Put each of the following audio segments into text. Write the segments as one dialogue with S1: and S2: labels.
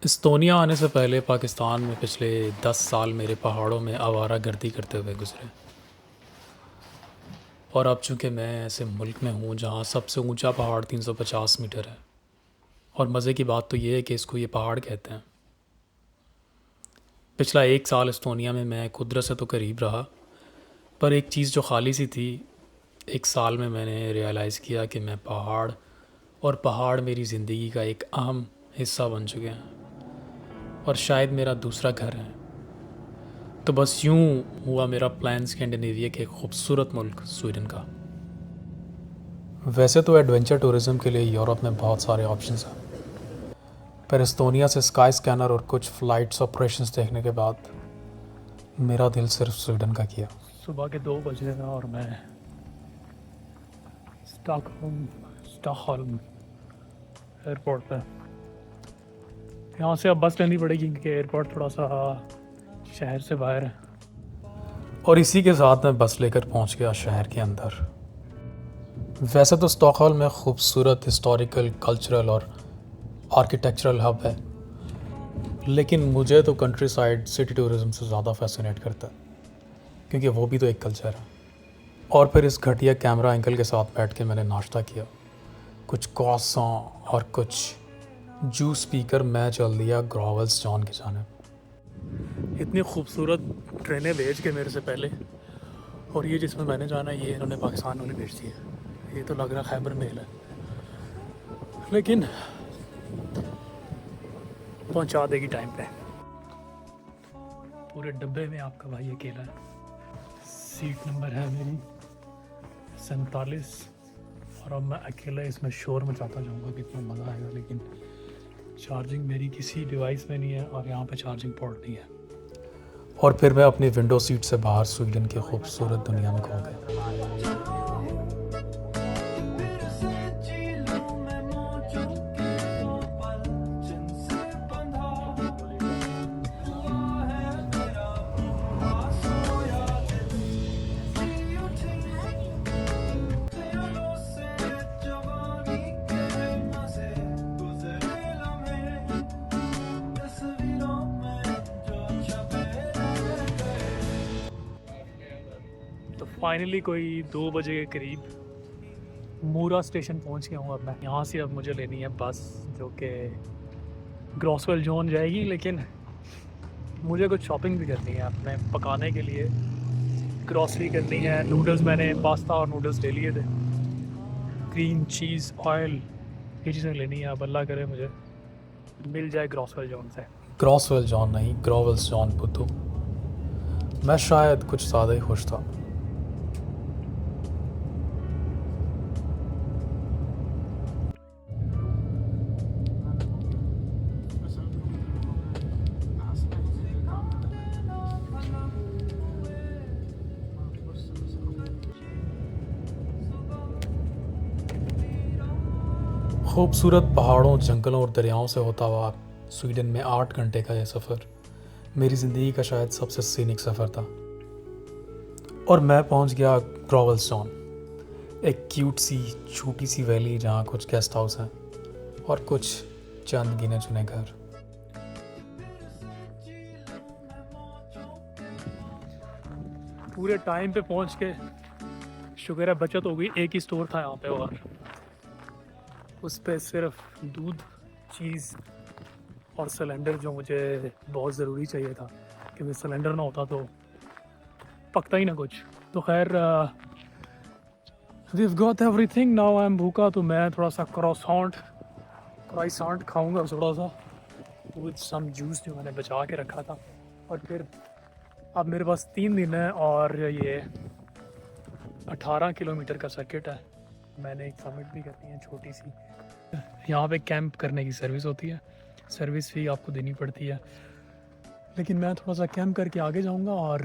S1: इस्तोनिया आने से पहले पाकिस्तान में पिछले 10 साल मेरे पहाड़ों में आवारा गर्दी करते हुए गुजरे। और अब चूँकि मैं ऐसे मुल्क में हूँ जहाँ सबसे ऊंचा पहाड़ 350 मीटर है। और मज़े की बात तो ये है कि इसको ये पहाड़ कहते हैं। पिछला 1 साल इस्तोनिया में मैं कुदरत से तो करीब रहा, पर एक चीज़ जो खाली सी थी। 1 साल में मैंने रियलाइज़ किया कि मैं पहाड़ और पहाड़ मेरी ज़िंदगी का एक अहम हिस्सा बन चुके हैं और शायद मेरा दूसरा घर है। तो बस यूं हुआ मेरा प्लान स्कैंडिनेविया के खूबसूरत मुल्क स्वीडन का। वैसे तो एडवेंचर टूरिज़्म के लिए यूरोप में बहुत सारे ऑप्शंस हैं, पर एस्तोनिया से स्काई स्कैनर और कुछ फ़्लाइट्स ऑपरेशंस देखने के बाद मेरा दिल सिर्फ स्वीडन का किया। सुबह के 2 बज रहे हैं और मैं स्टॉकहोल्म एयरपोर्ट पे। यहाँ से अब बस लेनी पड़ेगी क्योंकि एयरपोर्ट थोड़ा सा शहर से बाहर है। और इसी के साथ मैं बस लेकर पहुँच गया शहर के अंदर। वैसे तो स्टॉकहोल्म में खूबसूरत हिस्टोरिकल, कल्चरल और आर्किटेक्चरल हब है, लेकिन मुझे तो कंट्री साइड सिटी टूरिज़्म से ज़्यादा फैसिनेट करता है, क्योंकि वो भी तो एक कल्चर है। और फिर इस घटिया कैमरा एंगल के साथ बैठ के मैंने नाश्ता किया, कुछ क्रॉसॉं और कुछ जूस पीकर मैं चल दिया ग्रोवल्स जॉन की जानिब। इतनी खूबसूरत ट्रेनें भेज के मेरे से पहले, और ये जिसमें मैंने जाना है ये इन्होंने पाकिस्तान वाले भेज दी है। ये तो लग रहा खैबर मेल है, लेकिन पहुंचा देगी टाइम पे। पूरे डब्बे में आपका भाई अकेला है। सीट नंबर है मेरी 47, और अब मैं अकेला इसमें शोर मचाता जाऊंगा, कितना मज़ा आएगा। लेकिन चार्जिंग मेरी किसी डिवाइस में नहीं है और यहाँ पे चार्जिंग पोर्ट नहीं है। और फिर मैं अपनी विंडो सीट से बाहर स्वीडन की खूबसूरत दुनिया में खो गया। तो फाइनली कोई 2 बजे के करीब मूरा स्टेशन पहुंच गया हूँ। अब मैं यहाँ से अब मुझे लेनी है बस जो कि ग्रॉसवेल जोन जाएगी, लेकिन मुझे कुछ शॉपिंग भी करनी है अपने पकाने के लिए। ग्रॉसरी करनी है, नूडल्स, मैंने पास्ता और नूडल्स ले लिए थे, क्रीम चीज़ ऑयल, ये चीज़ें लेनी है। अब अल्लाह करे मुझे मिल जाए ग्रॉसवेल जॉन से। ग्रॉसवेल जॉन नहीं, ग्रोवल्स जॉन बुद्धू। मैं शायद कुछ ज़्यादा ही खुश था। खूबसूरत पहाड़ों, जंगलों और दरियाओं से होता हुआ स्वीडन में 8 घंटे का यह सफ़र मेरी ज़िंदगी का शायद सबसे सीनिक सफ़र था। और मैं पहुंच गया ग्रोवल्सटॉन, एक क्यूट सी छोटी सी वैली जहां कुछ गेस्ट हाउस हैं और कुछ चंद गिने चुने घर। पूरे टाइम पे पहुंच के शुक्र है बचत हो गई। एक ही स्टोर था यहाँ पे और उस पर सिर्फ दूध, चीज़ और सिलेंडर, जो मुझे बहुत ज़रूरी चाहिए था, क्योंकि सिलेंडर ना होता तो पकता ही ना कुछ। तो खैर we've got everything, now I am भूखा, तो मैं थोड़ा सा क्राइसॉन्ट खाऊंगा थोड़ा सा विद सम जूस जो मैंने बचा के रखा था। और फिर अब मेरे पास 3 दिन है और ये 18 किलोमीटर का सर्किट है। मैंने एक समिट भी करनी है छोटी सी। यहाँ पे कैंप करने की सर्विस होती है, सर्विस फी आपको देनी पड़ती है, लेकिन मैं थोड़ा सा कैंप करके आगे जाऊँगा और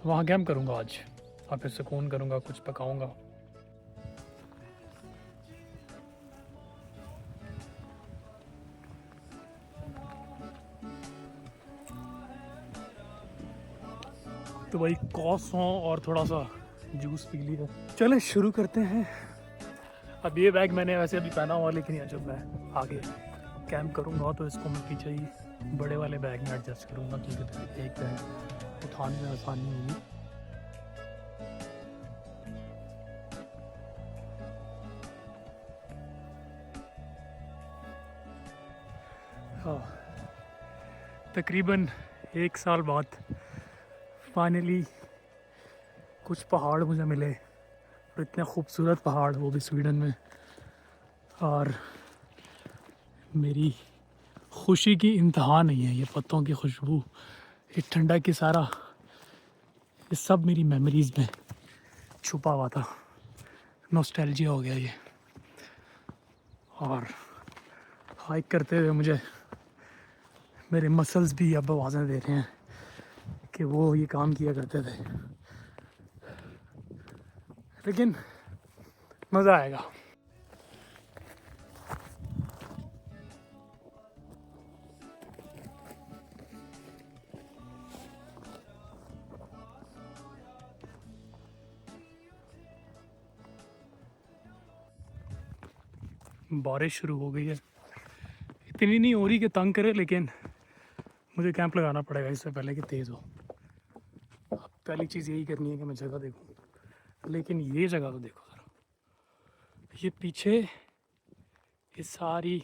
S1: वहाँ कैंप करूँगा आज, और फिर सुकून करूँगा, कुछ पकाऊँगा। तो भाई क्रॉसॉन और थोड़ा सा जूस पी लिया। चलें शुरू करते हैं। अब ये बैग मैंने वैसे अभी पहना हुआ, लेकिन जब मैं आगे कैंप करूँगा तो इसको मैं पीछे ही बड़े वाले बैग में एडजस्ट करूँगा, क्योंकि एक बैग उठाने में आसानी होगी। हाँ, तकरीबन 1 साल बाद फाइनली कुछ पहाड़ मुझे मिले, और इतने खूबसूरत पहाड़, वो भी स्वीडन में। और मेरी खुशी की इंतहा नहीं है। ये पत्तों की खुशबू, ये ठंडा की सारा, ये सब मेरी मेमोरीज़ में छुपा हुआ था। नॉस्टैल्जिया हो गया ये। और हाइक करते हुए मुझे मेरे मसल्स भी अब आवाज़ें दे रहे हैं कि वो ये काम किया करते थे, लेकिन मज़ा आएगा। बारिश शुरू हो गई है, इतनी नहीं हो रही कि तंग करे, लेकिन मुझे कैंप लगाना पड़ेगा इससे पहले कि तेज़ हो। पहली चीज़ यही करनी है कि मैं जगह देखूं, लेकिन ये जगह तो देखो ज़रा, ये पीछे ये सारी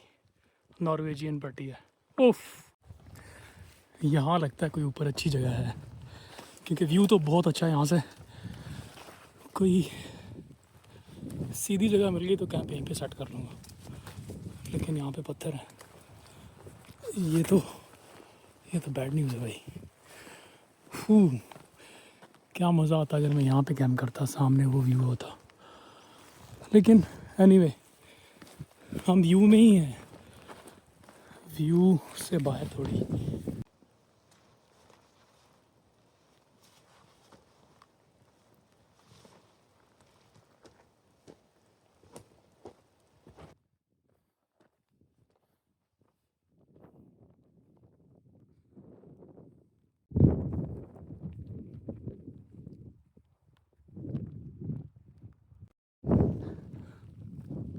S1: नॉर्वेजियन पट्टी है। उफ, यहाँ लगता है कोई ऊपर अच्छी जगह है, क्योंकि व्यू तो बहुत अच्छा है यहाँ से। कोई सीधी जगह मिल गई तो कैंप यहीं पे सेट कर लूँगा, लेकिन यहाँ पे पत्थर है। ये तो बैड न्यूज़ है भाई। क्या मज़ा आता अगर मैं यहाँ पे कैंप करता, सामने वो व्यू होता। लेकिन एनीवे, हम व्यू में ही हैं, व्यू से बाहर थोड़ी।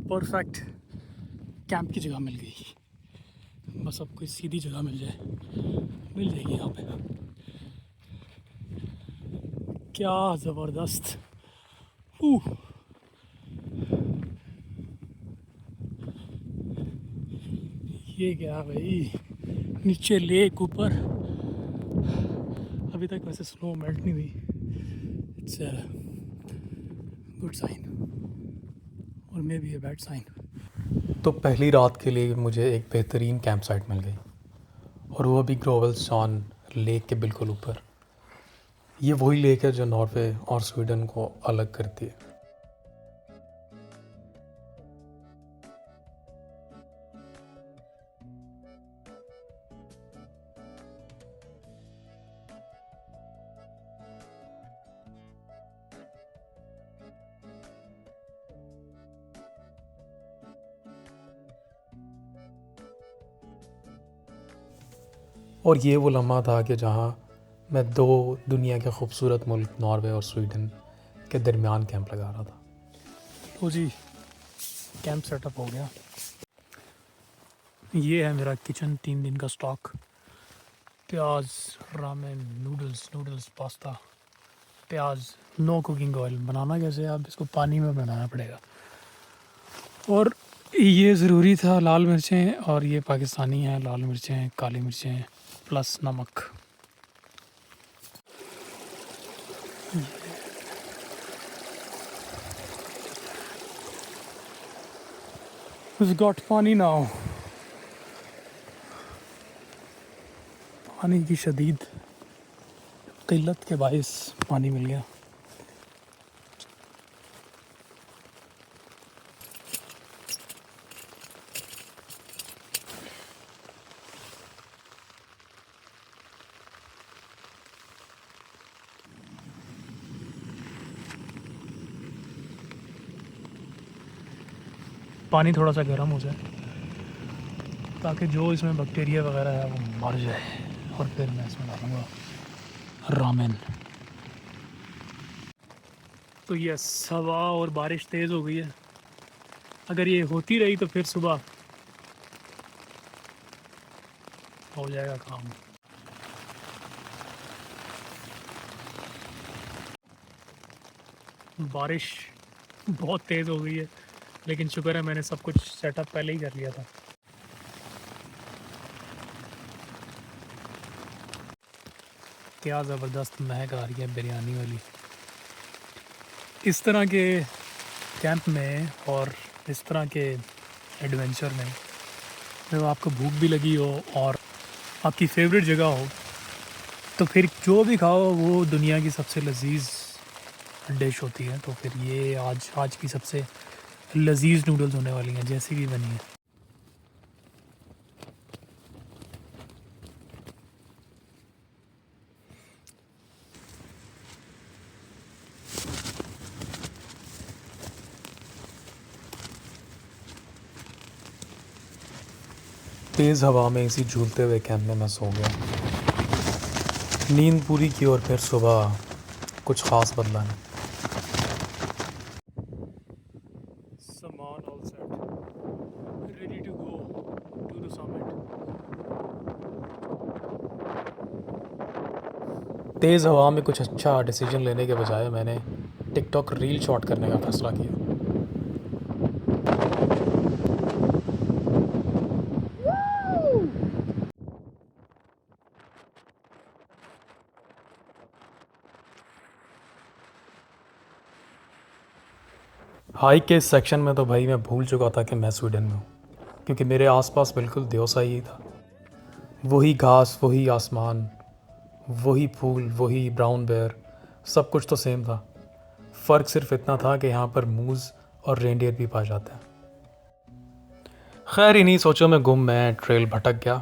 S1: परफेक्ट कैंप की जगह मिल गई, बस अब कोई सीधी जगह मिल जाएगी यहाँ पे। क्या ज़बरदस्त। ये क्या भाई, नीचे लेक, ऊपर अभी तक वैसे स्नो मेल्ट नहीं हुई। इट्स गुड साइन, और maybe a bad sign. तो पहली रात के लिए मुझे एक बेहतरीन कैंप साइट मिल गई, और वो भी ग्रोवलस्टॉन लेक के बिल्कुल ऊपर। ये वही लेक है जो नॉर्वे और स्वीडन को अलग करती है। और ये वो लम्हा था कि जहाँ मैं दो दुनिया के खूबसूरत मुल्क नॉर्वे और स्वीडन के दरमियान कैंप लगा रहा था। तो जी, कैंप सेटअप हो गया। ये है मेरा किचन, 3 दिन का स्टॉक। प्याज, रामेन, नूडल्स, पास्ता, प्याज, नो कुकिंग ऑयल। बनाना कैसे, आप इसको पानी में बनाना पड़ेगा। और ये ज़रूरी था, लाल मिर्चें, और ये पाकिस्तानी हैं लाल मिर्चें, काली मिर्चें प्लस नमक। It's got पानी नाउ। पानी की शदीद किल्लत के बायस पानी मिल गया। पानी थोड़ा सा गर्म हो जाए ताकि जो इसमें बैक्टीरिया वगैरह है वो मर जाए, और फिर मैं इसमें डालूँगा रामेन। तो ये हवा और बारिश तेज़ हो गई है। अगर ये होती रही तो फिर सुबह हो जाएगा काम। बारिश बहुत तेज़ हो गई है, लेकिन शुक्र है मैंने सब कुछ सेटअप पहले ही कर लिया था। क्या ज़बरदस्त महक आ रही है बिरयानी वाली। इस तरह के कैंप में और इस तरह के एडवेंचर में जब आपको भूख भी लगी हो और आपकी फेवरेट जगह हो, तो फिर जो भी खाओ वो दुनिया की सबसे लजीज डिश होती है। तो फिर ये आज की सबसे लजीज नूडल्स होने वाली हैं, जैसी भी बनी है। तेज़ हवा में इसी झूलते हुए कैंप में मैं सो गया। नींद पूरी की और फिर सुबह कुछ ख़ास बदला नहीं। सामान all set, ready to go to the summit. तेज़ हवा में कुछ अच्छा डिसीजन लेने के बजाय मैंने टिकटॉक रील शॉट करने का फैसला किया। हाइक के इस सेक्शन में तो भाई मैं भूल चुका था कि मैं स्वीडन में हूँ, क्योंकि मेरे आसपास बिल्कुल देवसा ही था। वही घास, वही आसमान, वही फूल, वही ब्राउन बेयर, सब कुछ तो सेम था। फ़र्क सिर्फ इतना था कि यहाँ पर मूज़ और रेंडियर भी पाए जाते हैं। खैर इन्हीं सोचों में गुम मैं ट्रेल भटक गया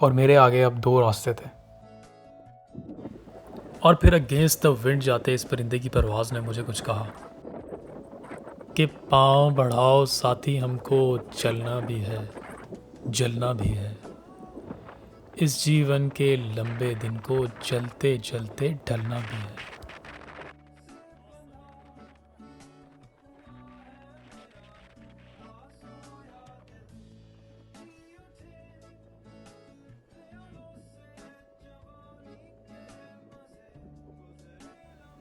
S1: और मेरे आगे अब दो रास्ते थे। और फिर अगेंस्ट द विंड जाते इस परिंदे की परवाज़ ने मुझे कुछ कहा कि पाँव बढ़ाओ साथी, हमको चलना भी है, जलना भी है। इस जीवन के लंबे दिन को चलते चलते ढलना भी है।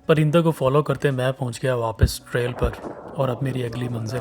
S1: परिंदे को फॉलो करते मैं पहुंच गया वापस ट्रेल पर और अब मेरी अगली मंजिल।